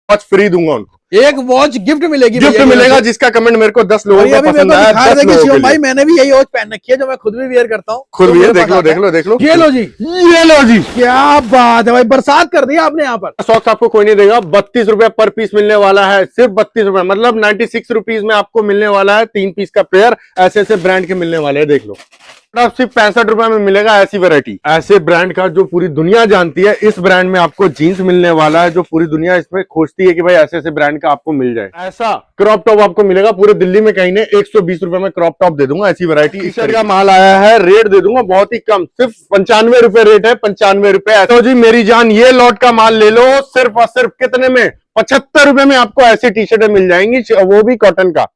Watch free दूंगा उनको, एक वॉच गिफ्ट मिलेगी, गिफ्ट मिलेगा जिसका कमेंट मेरे को 10 लोगों को पसंद आया। 10 लोगों के लिए। भाई मैंने भी यही वॉच पहन रखी है जो मैं खुद भी वेयर करता हूँ, खुद भी देख लो देख लो देख लो, ये लो जी, ये लो जी, क्या बात है भाई, बरसात कर दिया आपने यहाँ पर। सॉक्स आपको कोई नहीं देगा, 32 रुपए पर पीस मिलने वाला है, सिर्फ 32 रुपए, मतलब 96 रुपीज में आपको मिलने वाला है 3 पीस का पेयर, ऐसे ऐसे ब्रांड के मिलने वाले हैं, देख लो। अब सिर्फ 65 रुपए में मिलेगा ऐसी वैरायटी, ऐसे ब्रांड का जो पूरी दुनिया जानती है। इस ब्रांड में आपको जीन्स मिलने वाला है जो पूरी दुनिया इसमें खोजती है कि भाई ऐसे ऐसे ब्रांड का आपको मिल जाए। ऐसा क्रॉप टॉप आपको मिलेगा पूरे दिल्ली में कहीं नहीं, 120 रुपए में क्रॉप टॉप दे दूंगा, ऐसी वैरायटी। टी शर्ट का माल आया है, रेट दे दूंगा बहुत ही कम, सिर्फ 95 रुपए रेट है, 95 रुपए। तो जी मेरी जान, ये लॉट का माल ले लो, सिर्फ और सिर्फ कितने में, 75 रुपए में आपको ऐसी टी शर्टें मिल जाएंगी, वो भी कॉटन का।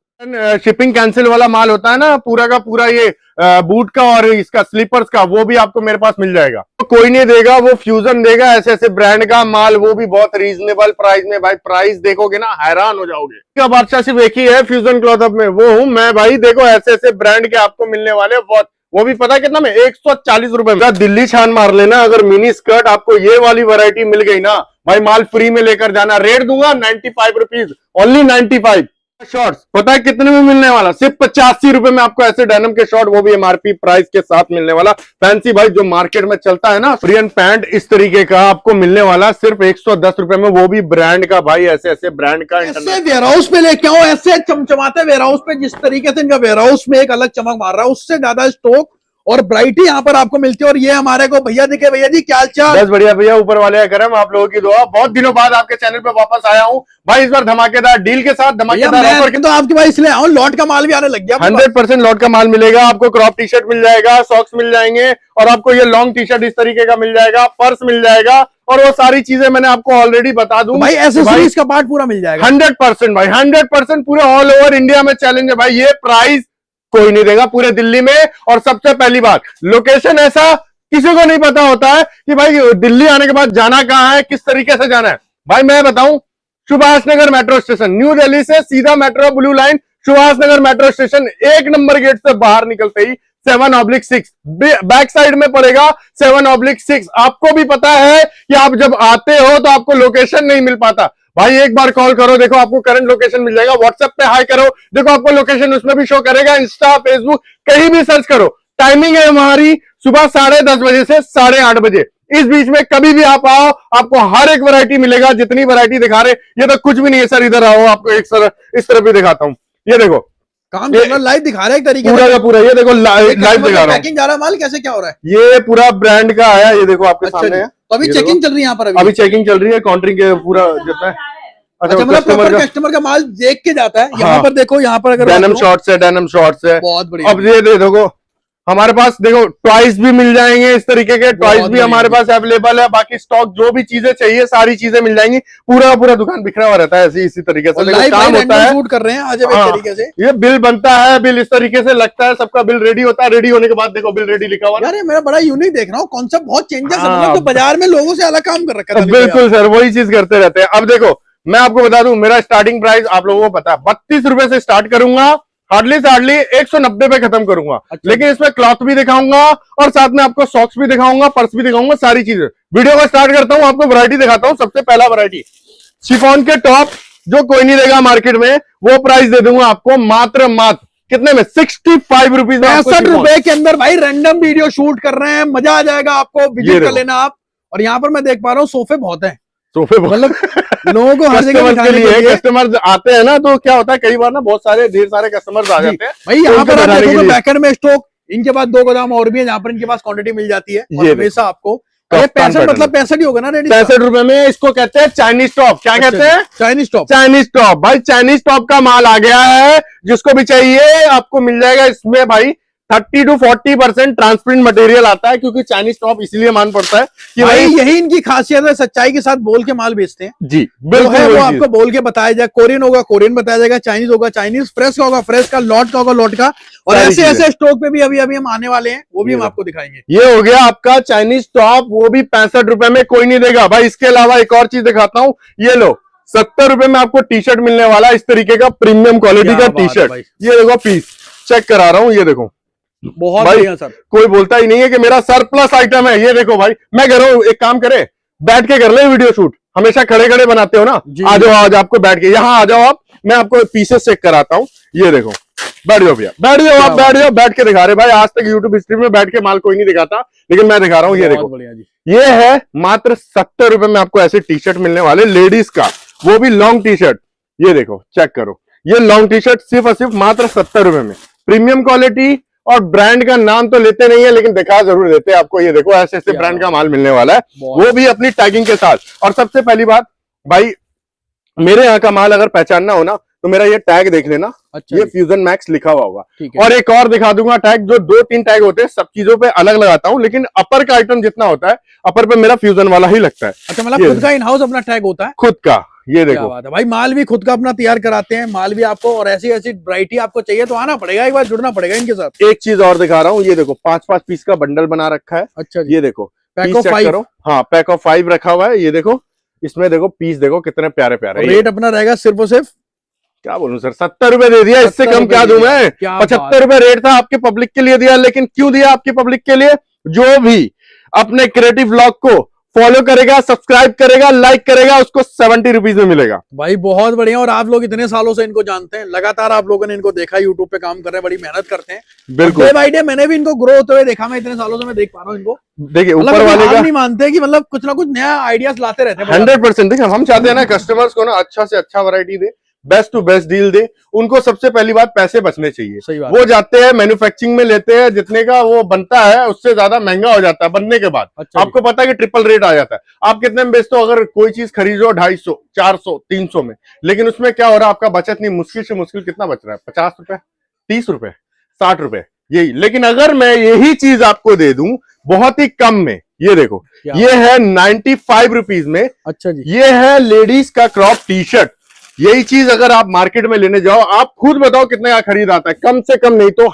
शिपिंग कैंसिल वाला माल होता है ना पूरा का पूरा, ये बूट का और इसका स्लीपर्स का, वो भी आपको मेरे पास मिल जाएगा। तो कोई नहीं देगा, वो फ्यूजन देगा, ऐसे ऐसे ब्रांड का माल, वो भी बहुत रीजनेबल प्राइस में। भाई प्राइस देखोगे ना हैरान हो जाओगे। क्या बादशाह सिर्फ एक ही है फ्यूजन क्लॉथ में, वो हूं मैं भाई। देखो ऐसे ऐसे ब्रांड के आपको मिलने वाले, बहुत, वो भी पता है कितना में, 140 रुपए में। दिल्ली छान मार लेना, अगर मिनी स्कर्ट आपको ये वाली वैरायटी मिल गई ना भाई, माल फ्री में लेकर जाना। रेट दूंगा 95 रुपीज, ओनली 95। शॉर्ट्स पता है कितने में मिलने वाला, सिर्फ 85 रुपए में आपको ऐसे डेनिम के शॉर्ट, वो भी एमआरपी प्राइस के साथ मिलने वाला। फैंसी भाई जो मार्केट में चलता है ना फ्रियन पैंट, इस तरीके का आपको मिलने वाला सिर्फ 110 रुपए में, वो भी ब्रांड का भाई, ऐसे ऐसे ब्रांड का। ऐसे वेयर हाउस पे लेके आओ, ऐसे चमचमाते वेयर हाउस पे, जिस तरीके से इनका वेयर हाउस में एक अलग चमक मार रहा है, उससे ज्यादा स्टॉक और वैरायटी यहाँ पर आपको मिलती है। और ये हमारे को भैया दिखे, भैया जी क्या चाल। बस बढ़िया भैया, ऊपर वाले का करम, आप लोगों की दुआ। बहुत दिनों बाद आपके चैनल पे वापस आया हूँ भाई, इस बार धमाकेदार डील के साथ, धमाकेदार ऑफर। तो आपके भाई इसलिए आऊं, लॉट का माल भी आने लग गया। 100% लॉट का माल मिलेगा आपको, क्रॉप टी शर्ट मिल जाएगा, सॉक्स मिल जाएंगे, और आपको ये लॉन्ग टी शर्ट इस तरीके का मिल जाएगा, पर्स मिल जाएगा, और वो सारी चीजें मैंने आपको ऑलरेडी बता दूं भाई। एसेसरीज का पार्ट पूरा मिल जाएगा 100% भाई, 100% पूरे ऑल ओवर इंडिया में चैलेंज है भाई। ये प्राइस कोई नहीं देगा पूरे दिल्ली में। और सबसे पहली बात, लोकेशन ऐसा किसी को नहीं पता होता है कि भाई दिल्ली आने के बाद जाना कहां है, किस तरीके से जाना है। भाई मैं बताऊं, Subhash Nagar metro station, new Delhi से सीधा metro blue line, Subhash Nagar metro station, 1 number gate से बाहर निकलते ही 7/6 बैक साइड में पड़ेगा, 7/6। आपको भी पता है कि आप जब आते हो तो आपको लोकेशन नहीं मिल पाता भाई, एक बार कॉल करो, देखो आपको करंट लोकेशन मिल जाएगा। व्हाट्सएप पे हाई करो, देखो आपको लोकेशन उसमें भी शो करेगा। इंस्टा, फेसबुक, कहीं भी सर्च करो। टाइमिंग है हमारी सुबह 10:30 बजे से 8:30 बजे, इस बीच में कभी भी आप आओ, आपको हर एक वैरायटी मिलेगा। जितनी वैरायटी दिखा रहे, ये तो कुछ भी नहीं है सर, इधर आओ, आपको एक सर इस तरफ भी दिखाता हूँ। ये देखो काम लाइव दिखा रहे, एक तरीके पूरा का पूरा, ये देखो लाइव दिखा रहा हूँ। पैकिंग जा रहा है माल, कैसे क्या हो रहा है। ये पूरा ब्रांड का आया, ये देखो आपके सामने है। तो अभी चेकिंग चल रही है यहाँ पर, अभी चेकिंग चल रही है, काउंटरिंग के पूरा जितना है। अच्छा, मतलब कस्टमर का माल देख के जाता है। यहाँ पर देखो, यहाँ पर अगर डेनिम शॉर्ट्स है, डेनिम शॉर्ट्स है, बहुत बढ़िया। अब ये देखो हमारे पास, देखो टॉयज भी मिल जाएंगे, इस तरीके के टॉयज भी हमारे पास अवेलेबल है। बाकी स्टॉक जो भी चीजें चाहिए सारी चीजें मिल जाएंगी। पूरा पूरा दुकान बिखरा हुआ रहता है ऐसे इसी तरीके से। लाइव काम होता है, शूट कर रहे हैं आज एक तरीके से। ये बिल बनता है, बिल इस तरीके से लगता है, सबका बिल रेडी होता है। रेडी होने के बाद देखो बिल रेडी लिखा हुआ है। यार मेरा बड़ा यूनिक देख रहा हूँ, कॉन्सेप्ट बहुत चेंजेस है, तो बाजार में लोगों से अलग काम कर रखा है। बिल्कुल सर, वही चीज करते रहते हैं। अब देखो मैं आपको बता दूं, मेरा स्टार्टिंग प्राइस आप लोगों को पता है, 32 रुपए से स्टार्ट करूंगा, हार्डली 190 पे खत्म करूंगा। अच्छा। लेकिन इसमें क्लॉथ भी दिखाऊंगा और साथ में आपको सॉक्स भी दिखाऊंगा, पर्स भी दिखाऊंगा, सारी चीजें। वीडियो को स्टार्ट करता हूं, आपको वैरायटी दिखाता हूं। सबसे पहला वैरायटी शिफॉन के टॉप, जो कोई नहीं देगा मार्केट में, वो प्राइस दे दूंगा आपको मात्र कितने में, 65 रुपीज में। 65 रुपए के अंदर भाई रैंडम वीडियो शूट कर रहे हैं, मजा आ जाएगा आपको, विजिट कर लेना आप। और यहाँ पर मैं देख पा रहा हूँ सोफे बहुत है, सोफे मतलब लोगों को हर जगह के लिए कस्टमर आते हैं ना, तो क्या होता है कई बार ना बहुत सारे ढेर सारे कस्टमर्स आ जाते हैं भाई। यहाँ पर आप देखो बैकएंड में स्टॉक, इनके पास 2 गोदाम और भी है जहाँ पर इनके पास क्वांटिटी मिल जाती है हमेशा आपको। ये 65 मतलब 65 ही होगा ना रेडी, 65 रुपए में। इसको कहते हैं चाइनीज टॉप। क्या कहते हैं? Chinese top. चाइनीज टॉप भाई, चाइनीज टॉप का माल आ गया है। जिसको भी चाहिए आपको मिल जाएगा। इसमें भाई 30 to 40% ट्रांसपेरेंट मटेरियल आता है, क्योंकि चाइनीज टॉप इसलिए मान पड़ता है कि भाई यही इनकी खासियत है, सच्चाई के साथ बोल के माल बेचते हैं जी। बिल्कुल है, वो आपको बोल के बताया जाए। कोरियन होगा कोरियन बताया जाएगा, चाइनीज होगा चाइनीज, फ्रेश का होगा फ्रेश का, लॉट का होगा लॉट का। और ऐसे ऐसे स्टॉक पे भी अभी हम आने वाले हैं, वो भी हम आपको दिखाएंगे। ये हो गया आपका चाइनीज टॉप, वो भी 65 रुपए में, कोई नहीं देगा भाई। इसके अलावा एक और चीज दिखाता हूँ, ये लो 70 रुपए में आपको टी शर्ट मिलने वाला, इस तरीके का प्रीमियम क्वालिटी का टी शर्ट। ये देखो पीस चेक करा रहा हूँ, ये देखो बहुत बढ़िया सर। कोई बोलता ही नहीं है कि मेरा सरप्लस आइटम है। ये देखो भाई, मैं कह रहा हूँ एक काम करे, बैठ के कर ले वीडियो शूट, हमेशा खड़े खड़े बनाते हो ना, आ जाओ आज आपको बैठ के यहाँ आ जाओ आप, मैं आपको पीसेस चेक कराता हूँ। ये देखो, बैठ जाओ भैया, बैठ जाओ आप, बैठ जाओ, बैठ के दिखा रहे भाई। आज तक यूट्यूब हिस्ट्री में बैठ के माल कोई नहीं दिखाता, लेकिन मैं दिखा रहा हूँ। ये देखो, ये है मात्र 70 रुपए में आपको ऐसे टी शर्ट मिलने वाले लेडीज का, वो भी लॉन्ग टी शर्ट। ये देखो, चेक करो, ये लॉन्ग टी शर्ट सिर्फ और सिर्फ मात्र 70 रुपए में। प्रीमियम क्वालिटी और ब्रांड का नाम तो लेते नहीं है, लेकिन दिखा जरूर देते हैं आपको। ये देखो, ऐसे ऐसे ब्रांड का माल मिलने वाला है, वो भी अपनी टैगिंग के साथ। और सबसे पहली बात भाई, मेरे यहाँ का माल अगर पहचानना हो ना, तो मेरा ये टैग देख लेना। अच्छा, ये फ्यूजन मैक्स लिखा हुआ होगा। और एक और दिखा दूंगा टैग, जो 2-3 टैग होते हैं, सब चीजों पे अलग लगाता हूँ, लेकिन अपर का आइटम जितना होता है, अपर पे मेरा फ्यूजन वाला ही लगता है। अच्छा, मतलब खुद का इन हाउस अपना टैग होता है? खुद का। ये देखो भाई, माल भी खुद का अपना तैयार कराते हैं, माल भी आपको, और ऐसी ऐसी वैरायटी आपको चाहिए तो आना पड़ेगा, एक बार जुड़ना पड़ेगा इनके साथ। एक चीज और दिखा रहा हूँ, ये देखो 5-5 पीस का बंडल बना रखा है। अच्छा, ये देखो, पैक ऑफ 5। हाँ, पैक ऑफ 5 रखा हुआ है। ये देखो, इसमें देखो पीस देखो कितने प्यारे प्यारे। रेट अपना रहेगा सिर्फ और सिर्फ, क्या बोलूं सर, 70 रुपए दे दिया, इससे कम क्या दूं मैं? 75 रुपए रेट था, आपके पब्लिक के लिए दिया। लेकिन क्यों दिया आपकी पब्लिक के लिए? जो भी अपने क्रिएटिव ब्लॉग को फॉलो करेगा, सब्सक्राइब करेगा, लाइक करेगा, उसको 70 रुपीज में मिलेगा। भाई बहुत बढ़िया। और आप लोग इतने सालों से इनको जानते हैं, लगातार आप लोगों ने इनको देखा, यूट्यूब पे काम कर रहे हैं, बड़ी मेहनत करते हैं। बिल्कुल, डे बाय डे मैंने भी इनको ग्रो होते हुए देखा, मैं इतने सालों से मैं देख पा रहा हूँ इनको। देखिए, ऊपर वाले का नहीं मानते कि मतलब कुछ ना कुछ नया आइडियाज लाते रहते हैं। 100%। देखिए, हम चाहते हैं ना कस्टमर्स को ना अच्छा से अच्छा वैरायटी दे, बेस्ट टू बेस्ट डील दे। उनको सबसे पहली बात पैसे बचने चाहिए। वो जाते हैं मैन्युफैक्चरिंग में लेते हैं, जितने का वो बनता है उससे ज्यादा महंगा हो जाता है बनने के बाद। अच्छा, आपको पता है कि ट्रिपल रेट आ जाता है। आप कितने में बेचते हो? अगर कोई चीज खरीदो 250, 400, 300 में, लेकिन उसमें क्या हो रहा है, आपका बचत नहीं, मुश्किल से मुश्किल कितना बच रहा है? 50 रुपए, 30 रुपए, 60 रुपए, यही। लेकिन अगर मैं यही चीज आपको दे दूं बहुत ही कम में, ये देखो, ये है 95 रुपीज में। अच्छा जी, ये है लेडीज का क्रॉप टी शर्ट। यही चीज अगर आप मार्केट में लेने जाओ, आप खुद बताओ कितने का खरीद आता है? कम से कम नहीं तो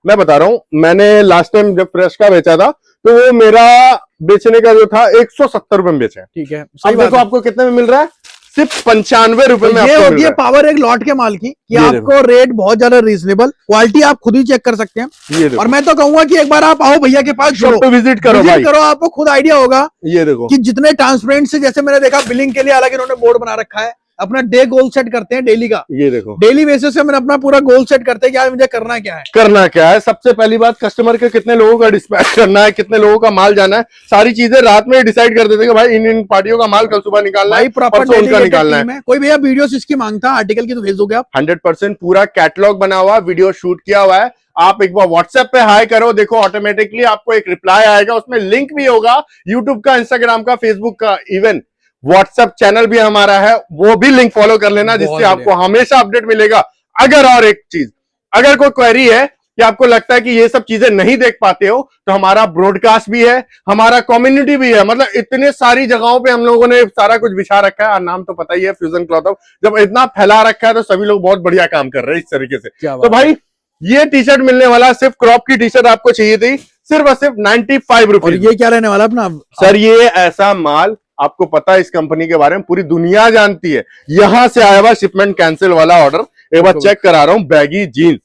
मैं बता रहा हूं, मैंने लास्ट टाइम जब फ्रेश का बेचा था, तो वो मेरा बेचने का जो था 170 रुपए में बेचा है। ठीक है, अब देखो आपको कितने में मिल रहा है? सिर्फ 95 रुपए में। ये होती है पावर एक लॉट के माल की, कि आपको रेट बहुत ज्यादा रीजनेबल, क्वालिटी आप खुद ही चेक कर सकते हैं। और मैं तो कहूंगा कि एक बार आप आओ भैया के पास, विजिट करो, आपको खुद आइडिया होगा। ये देखो कि जितने ट्रांसपेरेंट से, जैसे मैंने देखा बिलिंग के लिए अलग इन्होंने बोर्ड बना रखा है, अपना डे गोल सेट करते हैं डेली का। ये देखो, डेली बेसिस से मैंने अपना पूरा गोल सेट करते हैं कि यार मुझे करना क्या है। सबसे पहली बात, कस्टमर के कितने लोगों का डिस्पैच करना है, कितने लोगों का माल जाना है, सारी चीजें रात में डिसाइड कर देते हैं कि भाई इन पार्टियों का माल कल सुबह निकालना है, परसों उनका निकालना है। कोई भैया वीडियो इसकी मांगता आर्टिकल की तो भेज दोगे आप? 100% पूरा कैटलॉग बना हुआ, वीडियो शूट किया हुआ है। आप एक बार व्हाट्सएप पे हाई करो, देखो ऑटोमेटिकली आपको एक रिप्लाई आएगा, उसमें लिंक भी होगा यूट्यूब का, इंस्टाग्राम का, फेसबुक का, इवन व्हाट्सएप चैनल भी हमारा है, वो भी लिंक फॉलो कर लेना, जिससे आपको हमेशा अपडेट मिलेगा। और एक चीज, अगर कोई क्वेरी है कि आपको लगता है कि ये सब चीजें नहीं देख पाते हो, तो हमारा ब्रॉडकास्ट भी है, हमारा कम्युनिटी भी है। मतलब इतने सारी जगहों पे हम लोगों ने सारा कुछ बिछा रखा है। और नाम तो पता ही है, फ्यूजन क्लॉथ हाउस। जब इतना फैला रखा है तो सभी लोग बहुत बढ़िया काम कर रहे हैं इस तरीके से। तो भाई, ये टी शर्ट मिलने वाला, सिर्फ क्रॉप की टी शर्ट आपको चाहिए थी, सिर्फ और सिर्फ 95 रुपए। ये क्या रहने वाला अपना? सर, ये ऐसा माल, आपको पता है इस कंपनी के बारे में, पूरी दुनिया जानती है। यहां से आया हुआ शिपमेंट कैंसिल वाला ऑर्डर, एक बार चेक करा रहा हूं। बैगी जीन्स,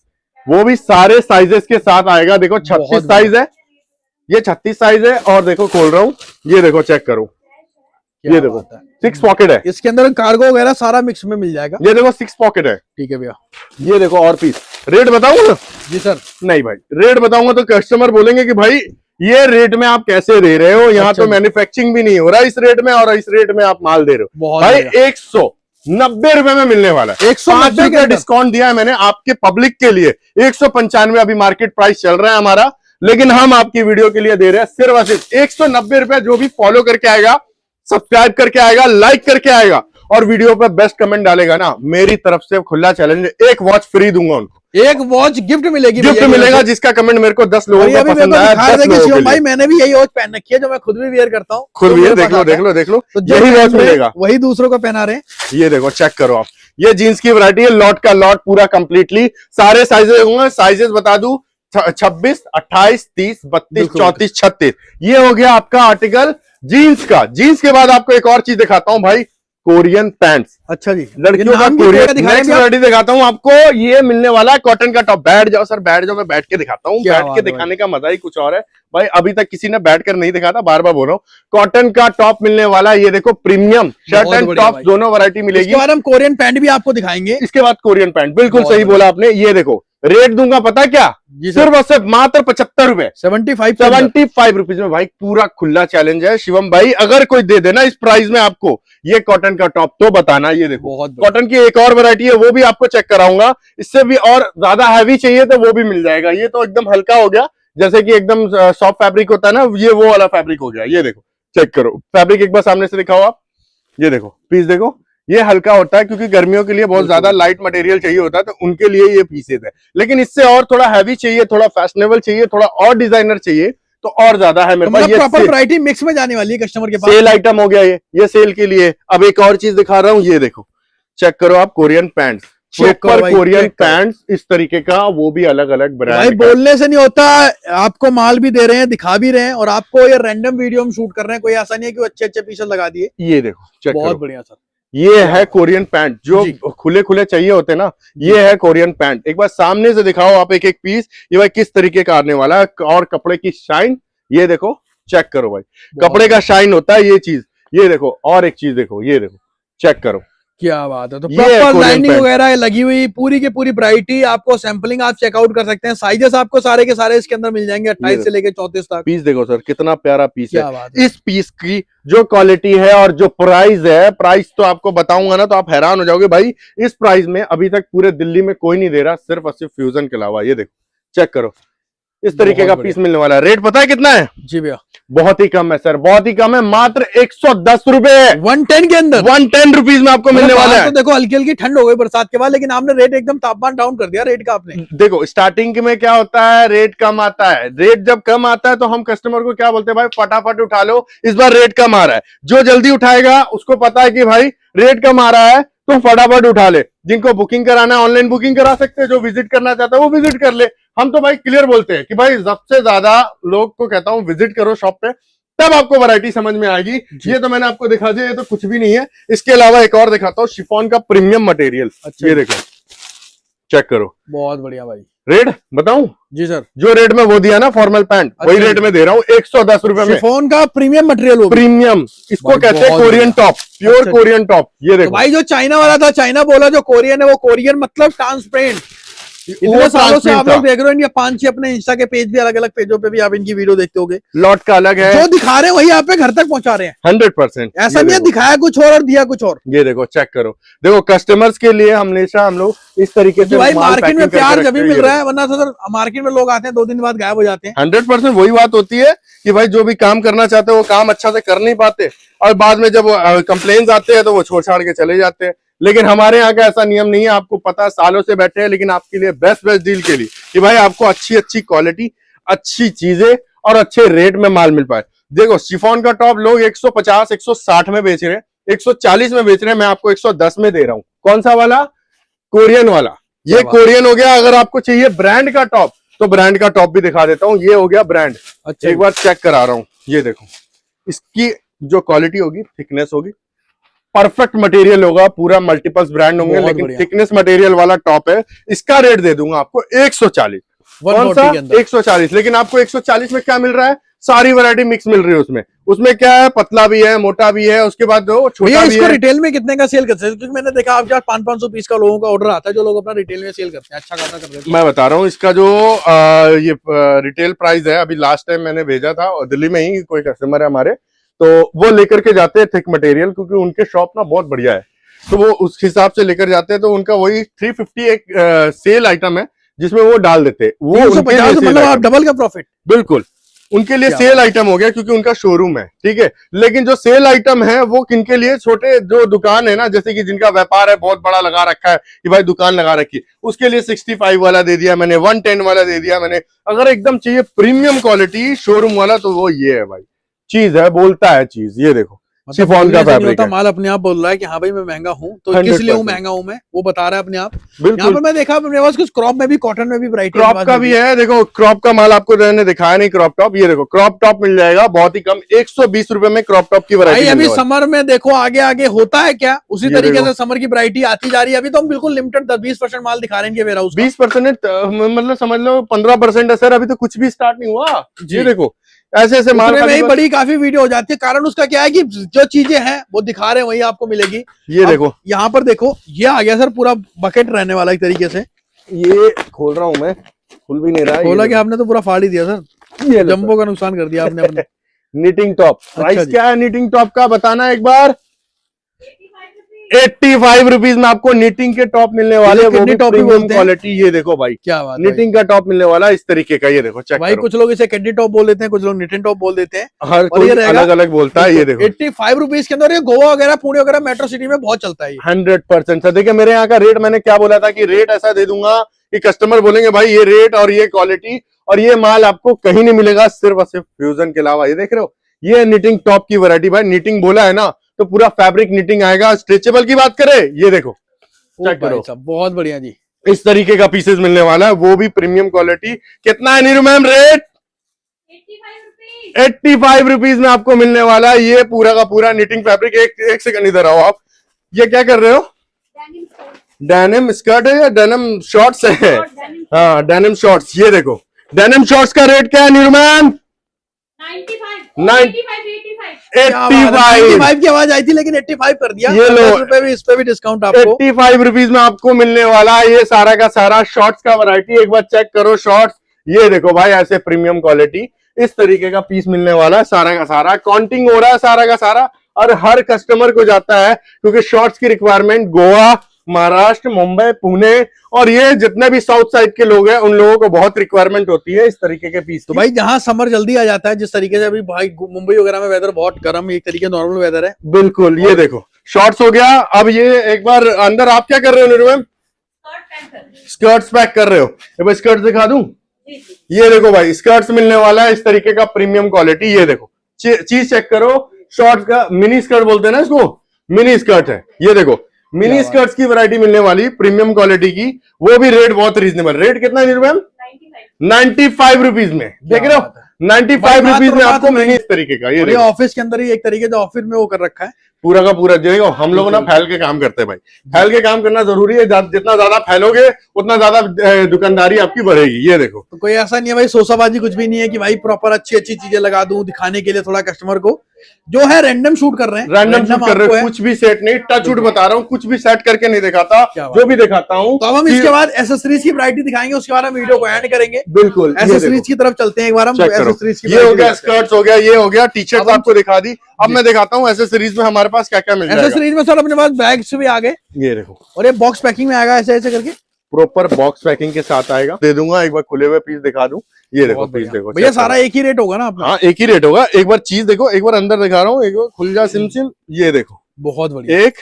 वो भी सारे साइजेस के साथ आएगा। देखो 36 साइज है, ये 36 साइज है। और देखो खोल रहा हूं, ये देखो चेक करो, ये देखो 6 पॉकेट है, इसके अंदर कार्गो वगैरह सारा मिक्स में मिल जाएगा। ये देखो 6 पॉकेट है। ठीक है भैया, ये देखो और पीस। रेट बताऊंगा ना? जी सर। नहीं भाई, रेट बताऊंगा तो कस्टमर बोलेंगे कि भाई ये रेट में आप कैसे दे रहे हो? यहाँ तो मैन्युफैक्चरिंग भी नहीं हो रहा इस रेट में, और इस रेट में आप माल दे रहे हो। भाई 190 रुपए में मिलने वाला है। 105 रुपए डिस्काउंट दिया है मैंने आपके पब्लिक के लिए। 195 अभी मार्केट प्राइस चल रहा है हमारा, लेकिन हम आपकी वीडियो के लिए दे रहे हैं सिर्फ और सिर्फ 190 रुपए। जो भी फॉलो करके आएगा, सब्सक्राइब करके आएगा, लाइक करके आएगा और वीडियो पे बेस्ट कमेंट डालेगा ना, मेरी तरफ से खुला चैलेंज, एक वॉच फ्री दूंगा उनको। एक वॉच गिफ्ट मिलेगी, गिफ्ट मिलेगा, जिसका कमेंट मेरे को 10 लोगों को पसंद आया। 10 लोगों के लिए। भाई मैंने भी यही वॉच पहन रखी है, जो मैं खुद भी वेयर करता हूँ। खुद भी देख लो, देख लो, देख लो, तो यही वॉच मिलेगा, वही दूसरों को पहना रहे। ये देखो, चेक करो आप, ये जीन्स की वैरायटी है, लॉट का लॉट पूरा कंप्लीटली। सारे साइजेस होंगे, साइजेस बता दूं, 26, 28, 30, 32, 34, 36। ये हो गया आपका आर्टिकल जीन्स का। जीन्स के बाद आपको एक और चीज दिखाता हूं भाई, कोरियन पैंट्स। अच्छा जी, लड़कियों का कोरियन। नेक्स्ट वैरायटी दिखाता हूँ आपको, ये मिलने वाला है कॉटन का टॉप। बैठ जाओ सर, बैठ जाओ, मैं बैठ के दिखाता हूँ। बैठ के दिखाने का मजा ही कुछ और है भाई, अभी तक किसी ने बैठ कर नहीं दिखाता, बार बार बोल रहा हूँ। कॉटन का टॉप मिलने वाला है, ये देखो प्रीमियम शर्ट एंड टॉप दोनों वैरायटी मिलेगी। इसके बाद हम कोरियन पैंट भी आपको दिखाएंगे। इसके बाद कोरियन पैंट, बिल्कुल सही बोला आपने। ये देखो रेट दूंगा पता क्या, सिर्फ और सिर्फ मात्र 75 रुपए, 75 रुपीज में भाई। पूरा खुला चैलेंज है शिवम भाई, अगर कोई दे देना इस प्राइस में आपको ये कॉटन का टॉप तो बताना। ये देखो कॉटन की एक और वैरायटी है, वो भी आपको चेक कराऊंगा। इससे भी और ज्यादा हैवी चाहिए तो वो भी मिल जाएगा। ये तो एकदम हल्का हो गया, जैसे कि एकदम सॉफ्ट फैब्रिक होता है ना, ये वो वाला फैब्रिक हो गया। ये देखो चेक करो, फैब्रिक एक बार सामने से दिखाओ आप। ये देखो पीस देखो, ये हल्का होता है क्योंकि गर्मियों के लिए बहुत ज्यादा लाइट मटेरियल चाहिए होता है, तो उनके लिए ये पीसेस है। लेकिन इससे और थोड़ा हैवी चाहिए, थोड़ा फैशनेबल चाहिए, थोड़ा और डिजाइनर चाहिए तो और ज्यादा है मेरे पास। ये प्रॉपर वैरायटी मिक्स में जाने वाली है कस्टमर के पास। सेल आइटम हो गया ये सेल के लिए। अब एक और चीज दिखा रहा हूँ, ये देखो चेक करो आप, Korean pants, proper Korean pants इस तरीके का, वो भी अलग अलग ब्रांड। बोलने से नहीं होता, आपको माल भी दे रहे हैं, दिखा भी रहे हैं, और आपको ये रैंडम वीडियो में शूट कर रहे हैं। कोई ऐसा नहीं है कि अच्छे अच्छे पीसेस लगा दिए। ये देखो चेक बहुत बढ़िया सर, ये है कोरियन पैंट जो खुले खुले चाहिए होते ना, ये है कोरियन पैंट। एक बार सामने से दिखाओ आप एक एक पीस, ये भाई किस तरीके का आने वाला है, और कपड़े की शाइन ये देखो, चेक करो भाई, कपड़े का शाइन होता है ये चीज। ये देखो और एक चीज देखो, ये देखो चेक करो, क्या बात है। तो प्रॉपर लाइनिंग वगैरह लगी हुई, पूरी की पूरी वैरायटी आपको, सैंपलिंग आप चेकआउट कर सकते हैं। साइजेस आपको सारे के सारे इसके अंदर मिल जाएंगे, 28 से लेके 34 तक। पीस देखो सर कितना प्यारा पीस है। इस पीस की जो क्वालिटी है और जो प्राइस है, प्राइस तो आपको बताऊंगा ना तो आप हैरान हो जाओगे भाई। इस प्राइस में अभी तक पूरे दिल्ली में कोई नहीं दे रहा, सिर्फ और सिर्फ फ्यूजन के अलावा। ये देखो चेक करो, इस तरीके का पीस मिलने वाला है। रेट पता है कितना है? जी भैया बहुत ही कम है सर, बहुत ही कम है, मात्र 110 रुपए, 110 के अंदर, 110 रुपीज में आपको मिलने वाला है। तो देखो हल्की हल्की ठंड हो गई बरसात के बाद, लेकिन आपने रेट एकदम तापमान डाउन कर दिया रेट का आपने। देखो स्टार्टिंग में क्या होता है, रेट कम आता है। रेट जब कम आता है तो हम कस्टमर को क्या बोलते हैं, भाई फटाफट उठा लो, इस बार रेट कम आ रहा है। जो जल्दी उठाएगा उसको पता है कि भाई रेट कम आ रहा है तो फटाफट उठा ले। जिनको बुकिंग कराना है ऑनलाइन बुकिंग करा सकते हैं, जो विजिट करना चाहता है वो विजिट कर ले। हम तो भाई क्लियर बोलते हैं कि भाई सबसे ज्यादा लोग को कहता हूं विजिट करो शॉप पे, तब आपको वैरायटी समझ में आएगी। ये तो मैंने आपको दिखा दिया, ये तो कुछ भी नहीं है। इसके अलावा एक और दिखाता हूँ, शिफॉन का प्रीमियम मटेरियल। अच्छा, ये देखो चेक करो, बहुत बढ़िया भाई। रेट बताऊं? जी सर, जो रेट में वो दिया ना फॉर्मल पैंट, वही रेट में दे रहा हूँ, 110 रुपए में। शिफॉन का प्रीमियम मटेरियल, प्रीमियम इसको कहते हैं, Korean top, pure Korean top. ये देखो भाई, जो चाइना वाला था चाइना बोला, जो कोरियन है वो कोरियन, मतलब ट्रांसपेरेंट। इतने सालों से आप लोग देख रहे हो, इनके 5-6 अपने इंस्टा के पेज भी, अलग अलग पेजों पे भी आप इनकी वीडियो देखते होगे। लॉट का अलग है, जो दिखा रहे हैं वही आप पे घर तक पहुंचा रहे हैं 100%। ऐसा नहीं है दिखाया कुछ और दिया कुछ और। ये देखो चेक करो, देखो कस्टमर्स के लिए हमेशा हम लोग इस तरीके से भाई मार्केट में प्यार जब भी मिल रहा है, वरना तो सर मार्केट में लोग आते हैं 2 दिन बाद गायब हो जाते हैं। 100% वही बात होती है कि भाई जो भी काम करना चाहते हैं वो काम अच्छा से कर नहीं पाते, और बाद में जब कंप्लेन्स आते हैं तो वो छोड़ छाड़ के चले जाते हैं। लेकिन हमारे यहाँ का ऐसा नियम नहीं है, आपको पता है, सालों से बैठे हैं, लेकिन आपके लिए बेस्ट डील के लिए कि भाई आपको अच्छी क्वालिटी, अच्छी चीजें और अच्छे रेट में माल मिल पाए। देखो शिफॉन का टॉप लोग 150 160 में बेच रहे हैं, 140 में बेच रहे हैं, मैं आपको 110 में दे रहा हूँ। कौन सा वाला? कोरियन वाला। ये कोरियन हो गया। अगर आपको चाहिए ब्रांड का टॉप तो ब्रांड का टॉप भी दिखा देता हूँ, ये हो गया ब्रांड। अच्छा, एक बार चेक करा रहा हूँ, ये देखो इसकी जो क्वालिटी होगी, थिकनेस होगी, परफेक्ट मटेरियल होगा, पूरा मल्टीपल्स ब्रांड होंगे, लेकिन थिकनेस मटेरियल वाला टॉप है। इसका रेट दे दूंगा आपको 140। कौन सा? 140। लेकिन आपको 140 में क्या मिल रहा है? सारी वैरायटी मिक्स मिल रही है उसमें। उसमें क्या है, पतला भी है, मोटा भी है, उसके बाद जो छोटा भी है। रिटेल में कितने का सेल करते हैं? क्योंकि मैंने देखा आपके पास 500-500 पीस का लोगों का ऑर्डर आता है, जो लोग अपना रिटेल में सेल करते हैं, अच्छा खासा करते हैं। मैं बता रहा हूँ इसका जो ये रिटेल प्राइस है, अभी लास्ट टाइम मैंने भेजा था, और दिल्ली में ही कोई कस्टमर है हमारे, तो वो लेकर के जाते हैं थिक मटेरियल, क्योंकि उनके शॉप ना बहुत बढ़िया है, तो वो उस हिसाब से लेकर जाते हैं। तो उनका वही 350 एक सेल आइटम है जिसमें वो डाल देते हैं। वो 350, मतलब आप डबल का प्रॉफिट। बिल्कुल, उनके लिए सेल आइटम हो गया, क्योंकि उनका शोरूम है, ठीक है। लेकिन जो सेल आइटम है वो किनके लिए? छोटे जो दुकान है ना, जैसे कि जिनका व्यापार है बहुत बड़ा लगा रखा है कि भाई दुकान लगा रखी, उसके लिए 65 वाला दे दिया मैंने, 110 वाला दे दिया मैंने। अगर एकदम चाहिए प्रीमियम क्वालिटी शोरूम वाला, तो वो ये है भाई, चीज है, बोलता है चीज। ये देखो शिफॉन का बोलने से नहीं फैब्रिक होता, है। माल अपने आप बोल रहा है कि हाँ भाई मैं महंगा हूँ, तो किस लिए हूँ 100%। महंगा हूँ मैं, वो बता रहा है अपने आप। यहाँ बिल्कुल। पर मैं देखा मेरे पास कुछ क्रॉप में भी, कॉटन में भी वैरायटी क्रॉप का भी है, देखो क्रॉप का माल आपको मैंने दिखाया नहीं, क्रॉप टॉप, ये देखो क्रॉप टॉप मिल जाएगा बहुत ही कम 120 रुपए में क्रॉप टॉप की भाई। वैरायटी अभी मिलने वाली। समर में देखो आगे आगे होता है क्या, उसी ये तरीके देखो। से समर की वैरायटी आती जा रही है। अभी तो हम बिल्कुल लिमिटेड 10-20% माल दिखा रहे हैं इनके वेयर हाउस का। 20% मतलब समझ लो 15% है सर, अभी तो कुछ भी स्टार्ट नहीं हुआ। जी। ये देखो ऐसे ऐसे माल उतने में खाली ही बस- बड़ी काफी वीडियो हो जाती है। कारण उसका क्या है कि जो चीजें हैं वो दिखा रहे हैं वही आपको मिलेगी। ये अब देखो, यहाँ पर देखो, ये आ गया सर पूरा बकेट रहने वाला एक तरीके से। ये खोल रहा हूं मैं, खुल भी नहीं रहा है। खोला कि आपने तो पूरा फाड़ ही दिया सर, ये लो जंबो का नुकसान कर दिया आपने अपने। Knitting top. अच्छा प्राइस जी। क्या है निटिंग टॉप का बताना एक बार। 85 रुपीज में आपको निटिंग के टॉप मिलने वाले, ये वो किडनी भी टॉप ही प्रीमियम बोलते हैं। क्वालिटी। ये देखो भाई, क्या बात है निटिंग का टॉप मिलने वाला है इस तरीके का। ये देखो चेक भाई, करो, कुछ लोग इसे किडनी टॉप बोल देते हैं, कुछ लोग निटिन टॉप बोल देते हैं। हर और कोई ये रहेगा अलग अलग बोलता है। ये देखो 85 रुपीज के अंदर। ये गोवा वगैरह, पुणे वगैरह मेट्रो सिटी में बहुत चलता है ये। 100% सर। देखिए मेरे यहाँ का रेट, मैंने क्या बोला था कि रेट ऐसा दे दूंगा कि कस्टमर बोलेंगे भाई ये रेट और ये क्वालिटी और ये माल आपको कहीं नहीं मिलेगा, सिर्फ और सिर्फ फ्यूजन के अलावा। ये देख रहे हो, ये निटिंग टॉप की वैरायटी। भाई निटिंग बोला है ना तो पूरा फैब्रिक निटिंग आएगा। स्ट्रेचेबल की बात करें, ये देखो चेक भाई करो, साहब बहुत बढ़िया जी। इस तरीके का पीसेस मिलने वाला है, वो भी प्रीमियम क्वालिटी। कितना है नीरू मैम रेट? 85 रुपीज में आपको मिलने वाला है ये पूरा का पूरा निटिंग फैब्रिक। एक सेकंड इधर आओ आप। ये क्या कर रहे हो? डेनिम स्कर्ट है या डेनिम शॉर्ट्स है? हाँ डेनिम शॉर्ट्स। ये देखो डेनिम शॉर्ट्स का रेट क्या है नीरू मैम? 85 की आवाज आई थी लेकिन 85 कर दिया। ये लो। 10 रुपए भी, इस पे भी डिस्काउंट आपको। 85 रुपीज में आपको मिलने वाला है ये सारा का सारा शॉर्ट्स का वैरायटी। एक बार चेक करो शॉर्ट्स। ये देखो भाई ऐसे प्रीमियम क्वालिटी इस तरीके का पीस मिलने वाला है सारा का सारा। काउंटिंग हो रहा है सारा का सारा और हर कस्टमर को जाता है क्योंकि शॉर्ट्स की रिक्वायरमेंट गोवा, महाराष्ट्र, मुंबई, पुणे और ये जितने भी साउथ साइड के लोग हैं उन लोगों को बहुत रिक्वायरमेंट होती है इस तरीके के पीस। तो भाई जहां समर जल्दी आ जाता है, जिस तरीके से अभी भाई मुंबई वगैरह में वेदर बहुत गर्म, एक तरीके नॉर्मल वेदर है। बिल्कुल। ये देखो शॉर्ट्स हो गया। अब ये एक बार अंदर आप क्या कर रहे हो नीरू मैम? स्कर्ट्स पैक कर रहे हो। ये भाई स्कर्ट्स दिखा दूं। ये देखो भाई स्कर्ट्स मिलने वाला है इस तरीके का प्रीमियम क्वालिटी। ये देखो चीज चेक करो। शॉर्ट्स का मिनी स्कर्ट बोलते हैं ना इसको, मिनी स्कर्ट है। ये देखो मिनी स्कर्ट्स की वैरायटी मिलने वाली प्रीमियम क्वालिटी की, वो भी रेट बहुत रीजनेबल। रेट कितना है नीरू मैम? 95 रुपीज में। देख रहे हो 95 रुपीज में आपको मिनी इस तरीके का। ये और ये ऑफिस के अंदर ही एक तरीके से ऑफिस में वो कर रखा है पूरा का पूरा। देखो हम लोग ना फैल के काम करते हैं भाई, फैल के काम करना जरूरी है। जितना ज्यादा फैलोगे उतना ज्यादा दुकानदारी आपकी बढ़ेगी। ये देखो तो कोई ऐसा नहीं है भाई, सोसाबाजी कुछ भी नहीं है कि भाई प्रॉपर अच्छी अच्छी चीजें लगा दूं दिखाने के लिए थोड़ा कस्टमर को। जो है रैंडम शूट कर रहे हैं, रैंडम शूट कर रहे आपको हो, है। कुछ भी सेट नहीं, टच वुड बता रहा हूँ, कुछ भी सेट करके नहीं दिखाता, क्या बात जो भी दिखाता हूँ। तो अब हम इसके बाद एसेसरीज की वैरायटी दिखाएंगे, उसके बाद हम वीडियो को एंड करेंगे। बिल्कुल एसेसरीज की तरफ चलते हैं एक बार हम। चेक करो। एसेसरीज की ये हो गया variety स्कर्ट्स हो गया, ये हो गया टी शर्ट अब हम- आपको दिखा दी। अब मैं दिखाता हूँ एसेसरीज में हमारे पास क्या क्या मिल जाएगा। एसेसरीज में सर अपने पास बैग्स भी आ गए ये देखो और ये बॉक्स पैकिंग में आएगा ऐसे ऐसे करके। प्रॉपर बॉक्स पैकिंग के साथ आएगा। दे दूंगा एक बार खुले हुए पीस दिखा दूं। ये देखो पीस देखो भैया check सारा करो। एक ही रेट होगा ना अपना? हाँ एक ही रेट होगा। एक बार चीज देखो, एक बार अंदर दिखा रहा हूँ, एक बार खुल जा सिम सिम। ये देखो बहुत बढ़िया। एक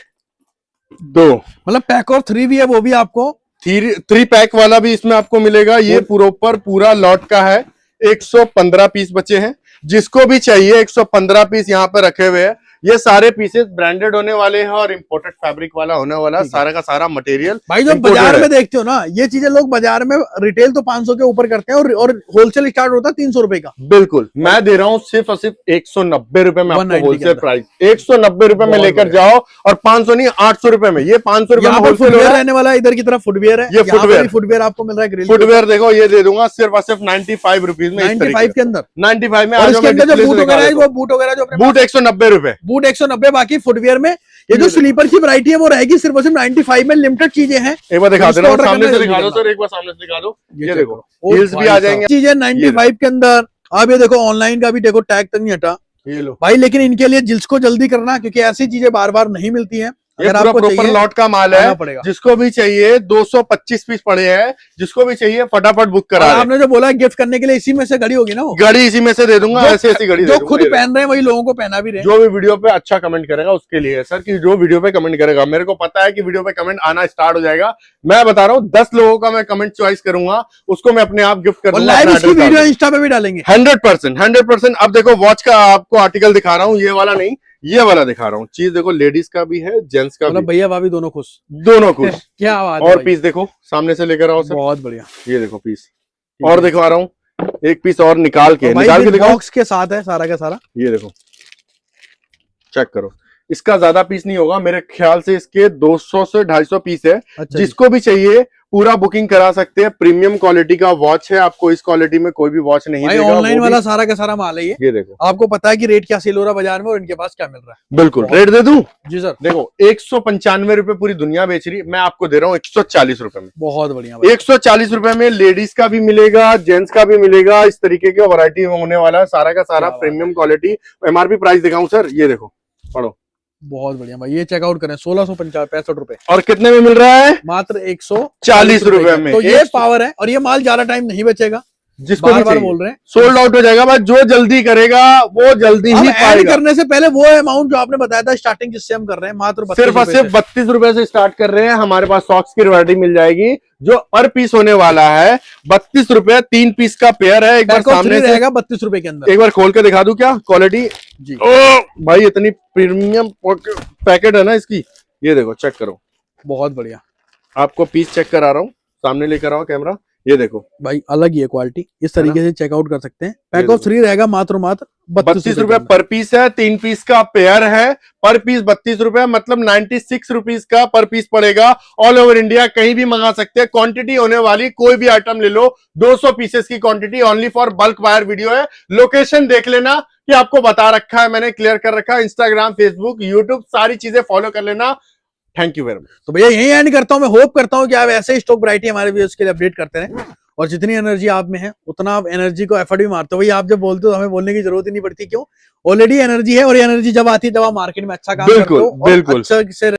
दो मतलब पैक ऑफ 3 भी है, वो भी आपको 3 पैक वाला भी इसमें आपको मिलेगा। ये प्रॉपर पूरा लॉट का है। 115 पीस बचे हैं। जिसको भी चाहिए 115 पीस यहाँ पे रखे हुए हैं। ये सारे पीसेस ब्रांडेड होने वाले हैं और इंपोर्टेड फैब्रिक वाला होने वाला। सारा का सारा मटेरियल भाई जो बाजार में देखते हो ना, ये चीजें लोग बाजार में रिटेल तो 500 के ऊपर करते हैं और होलसेल स्टार्ट होता है 300 रुपए का। बिल्कुल मैं दे रहा हूँ सिर्फ और सिर्फ 190 रुपए में आपको 190 होलसेल प्राइस। 190 रुपए में बहुत लेकर बढ़िया। जाओ और 500 नहीं 800 रुपए में। ये 500 रुपए में यहाँ पर होलसेल हो फुटवेयर रहा है। रहने वाला है, इधर की तरफ फुटवेयर है। ये यहाँ फुटवेयर। पर फुटवेयर आपको मिल रहा है ग्रिल फुटवेयर देखो ये दे दूंगा सिर्फ और सिर्फ 95 रुपीज में। 95 के अंदर। 95 में। और आज इसके मैं अंदर जो display बूट से वगैरह है, दिखा वो बूट वगैरह जो अपने देता हूं। बूट 190 रुपए। बूट 190। बाकी फुटवेयर में ये जो स्लीपर की वैरायटी है वो रहेगी सिर्फ और सिर्फ 95 में। लिमिटेड चीजें हैं। एक बार दिखा दे रहा हूँ, इसको order सामने करना से दिखा दो जल्दी सर, एक बार सामने से दिखा दो। ये check देखो करो। हील्स भी आ जाएंगे। चीजें 95 के अंदर। अब ये देखो ऑनलाइन का भी देखो टैग तक नहीं हटा ये लो भाई, लेकिन इनके लिए जिल्स को जल्दी करना क्योंकि ऐसी चीजें बार बार नहीं मिलती हैं। ये अगर पूरा आपको प्रॉपर चाहिए लॉट का माल आना है। पड़ेगा। जिसको भी चाहिए 225 पीस पड़े हैं। जिसको भी चाहिए फटाफट बुक करा और दे। आपने जो बोला गिफ्ट करने के लिए, इसी में से घड़ी होगी ना वो। घड़ी इसी में से दे दूंगा। ऐसी ऐसी घड़ी दे जो दूंगा। खुद ये देखो। पहन रहे हैं वही लोगों को पहना भी रहे हैं। जो भी वीडियो पे अच्छा कमेंट करेगा उसके लिए है सर, कि जो वीडियो पे कमेंट करेगा। मेरे को पता है कि वीडियो पे कमेंट आना स्टार्ट हो जाएगा मैं बता रहा हूँ 10 लोगों का मैं कमेंट चॉइस करूंगा, उसको मैं अपने आप गिफ्ट कर और दूंगा। लाइव इसकी वीडियो इंस्टा पे भी डालेंगे। 100%। अब देखो वॉच का आपको आर्टिकल दिखा रहा हूँ, ये वाला नहीं, ये वाला दिखा रहा हूँ। चीज देखो, लेडीज का भी है, जेंट्स का मतलब भी, भैया भाभी दोनों खुश। दोनों खुश। क्या बात है और भाई। पीस देखो, सामने से लेकर आओ सर, बहुत बढ़िया। ये देखो पीस, और दिखा रहा हूँ एक पीस और निकाल के दिखाओ। बॉक्स के साथ है सारा का सारा, ये देखो, चेक करो। इसका ज्यादा पीस नहीं होगा मेरे ख्याल से, इसके 200 से 250 पीस है। अच्छा जिसको भी चाहिए पूरा बुकिंग करा सकते हैं। प्रीमियम क्वालिटी का वॉच है, आपको इस क्वालिटी में कोई भी वॉच नहीं भाई देगा। ऑनलाइन वाला सारा का सारा माल है ये देखो, आपको पता है कि रेट क्या सेल हो रहा है बाजार में और इनके पास क्या मिल रहा है। बिल्कुल रेट दे दूं? जी सर। देखो 195 रुपए पूरी दुनिया बेच रही है, मैं आपको दे रहा हूँ 140 रुपए में। बहुत बढ़िया भाई। 140 रुपए में लेडीज का भी मिलेगा, जेंट्स का भी मिलेगा, इस तरीके का वैरायटी होने वाला है सारा का सारा। Premium quality. एमआरपी प्राइस दिखाऊं सर, ये देखो पढ़ो। बहुत बढ़िया भाई, ये चेकआउट करें 1665 रुपए। और कितने में मिल रहा है? मात्र 140 रुपए में। तो ये पावर है और ये माल ज्यादा टाइम नहीं बचेगा, जिसको बार बार बोल रहे हैं सोल्ड आउट हो जाएगा। बस जो जल्दी करेगा वो जल्दी ही ऐड पाएगा। करने से पहले वो अमाउंट जो आपने बताया था स्टार्टिंग, जिससे हम कर रहे हैं मात्र सिर्फ और सिर्फ 32 रुपए से स्टार्ट कर रहे हैं। हमारे पास सॉक्स की वैरायटी मिल जाएगी जो पर पीस होने वाला है 32 रुपए। 3 पीस का पेयर है। एक बार सामने से रहेगा 32 रुपए के अंदर। एक बार खोल के दिखा दूं क्या क्वालिटी जी? ओ भाई, इतनी प्रीमियम पैकेट है ना इसकी, ये देखो चेक करो। बहुत बढ़िया। आपको पीस चेक करा रहा हूँ, सामने लेकर आओ कैमरा, ये देखो भाई अलग ही है क्वालिटी, इस तरीके से चेकआउट कर सकते हैं। पैक ऑफ 3 रहेगा मात्र 32 रुपए पर पीस है। 3 पीस का पेयर है, पर पीस 32 रुपए, मतलब 96 रुपीज का पर पीस पड़ेगा। ऑल ओवर इंडिया कहीं भी मंगा सकते हैं। क्वांटिटी होने वाली, कोई भी आइटम ले लो, 200 पीसेस की quantity, only for bulk buyer video है। लोकेशन देख लेना कि आपको बता रखा है मैंने, क्लियर कर रखा है। इंस्टाग्राम, फेसबुक, यूट्यूब सारी चीजें फॉलो कर लेना। Thank you very much. तो भैया यही एंड करता हूं। मैं होप करता हूं कि आप ऐसे ही स्टॉक वैरायटी हमारे व्यूअर्स के लिए अपडेट करते रहें और जितनी एनर्जी आप में है उतना आप एनर्जी को एफर्ट भी मारते हो। भैया आप जब बोलते हो हमें बोलने की जरूरत ही नहीं पड़ती, क्यों? ऑलरेडी एनर्जी है और ये एनर्जी जब आती है जब आप मार्केट में अच्छा काम करते हो, बिल्कुल। अच्छा से